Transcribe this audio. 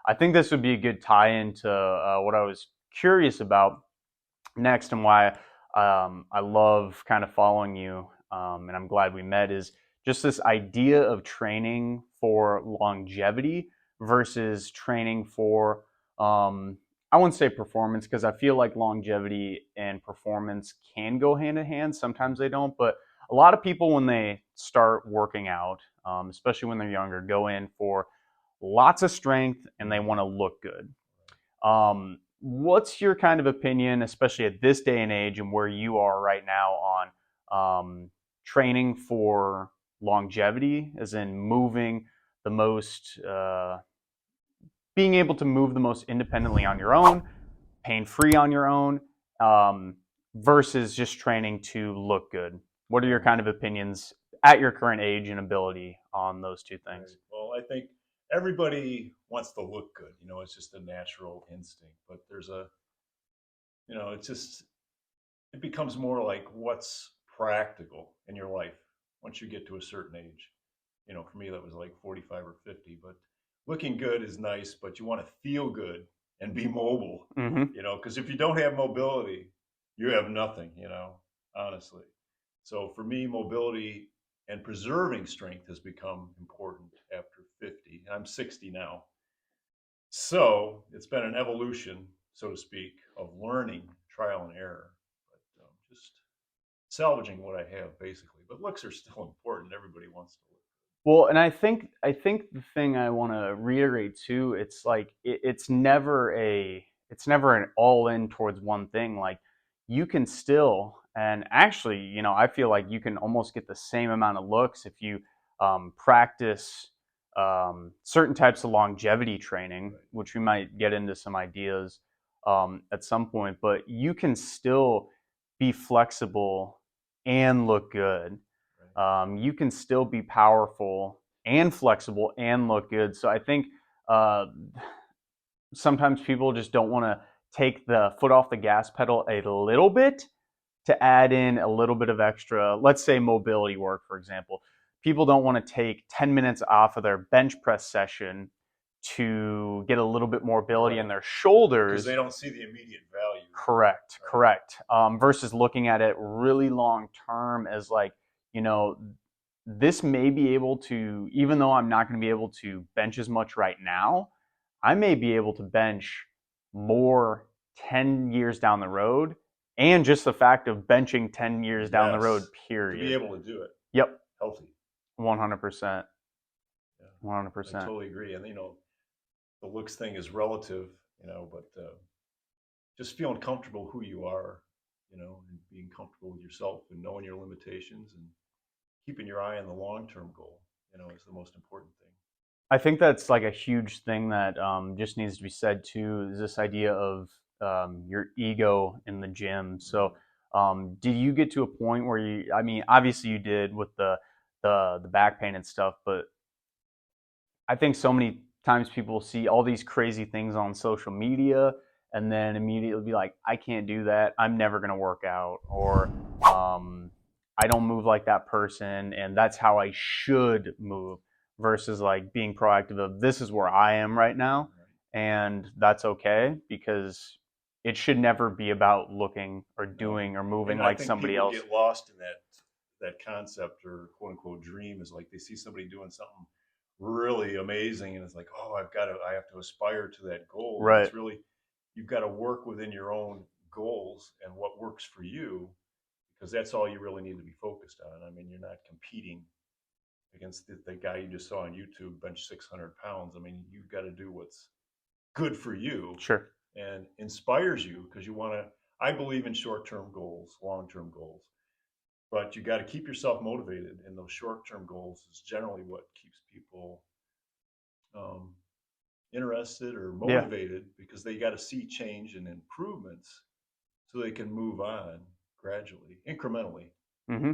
I think this would be a good tie-in to what I was curious about next, and why I love kind of following you, and I'm glad we met, is just this idea of training for longevity versus training for, I wouldn't say performance, because I feel like longevity and performance can go hand in hand. Sometimes they don't, but a lot of people, when they start working out, especially when they're younger, go in for lots of strength and they want to look good. What's your kind of opinion, especially at this day and age and where you are right now, training for longevity, as in moving the most, being able to move the most independently on your own, pain free on your own, um, versus just training to look good? What are your kind of opinions at your current age and ability on those two Right. things? Well, I think everybody wants to look good. It's just a natural instinct. But it's just, it becomes more like what's practical in your life once you get to a certain age. For me, that was like 45 or 50. But looking good is nice, but you want to feel good and be mobile, Mm-hmm. because if you don't have mobility, you have nothing, honestly. So for me, mobility and preserving strength has become important after 50. I'm 60 now. So it's been an evolution, so to speak, of learning trial and error, but just salvaging what I have basically. But looks are still important. Everybody wants to look. Well, and I think the thing I want to reiterate too, it's like it's never an all in towards one thing. Like, you can still, and actually, I feel like you can almost get the same amount of looks if you practice certain types of longevity training, Right, which we might get into some ideas at some point. But you can still be flexible and look good. right. You can still be powerful and flexible and look good. So I think uh, sometimes people just don't want to take the foot off the gas pedal a little bit to add in a little bit of extra, let's say mobility work, for example. People don't want to take 10 minutes off of their bench press session to get a little bit more mobility in Right. their Because they shoulders. don't see the immediate value. Correct, Right. correct. Versus looking at it really long term as like, you know, this may be able to, even though I'm not going to be able to bench as much right now, I may be able to bench more 10 years down the road. And just the fact of benching 10 years down the road, Yes. To be period. able to do it Yep, healthy. 100%. Yeah. I 100%. totally agree. And the looks thing is relative, but just feeling comfortable who you are, and being comfortable with yourself and knowing your limitations and keeping your eye on the long term goal, is the most important thing. I think that's like a huge thing that just needs to be said too, is this idea of your ego in the gym. So, Mm-hmm. did you get to a point where you? I mean, obviously you did with the back pain and stuff, but I think so many times people see all these crazy things on social media and then immediately be like, I can't do that. I'm never gonna work out, or I don't move like that person, and that's how I should move. Versus like being proactive of, this is where I am right now, Right. and that's okay, because it should never be about looking or No. doing or moving And I like think somebody people else. get lost in that concept or quote unquote dream is like they see somebody doing something really amazing and it's like, oh, I have to aspire to that goal. And Right. it's really, you've got to work within your own goals and what works for you because that's all you really need to be focused on. I mean, you're not competing against the guy you just saw on YouTube bench 600 pounds. I mean, you've got to do what's good for you Sure. and inspires you because you want to. I believe in short term goals, long term goals, but you got to keep yourself motivated. And those short term goals is generally what keeps people um, interested or Yeah. motivated because they got to see change and improvements so they can move on gradually, incrementally. Mm-hmm.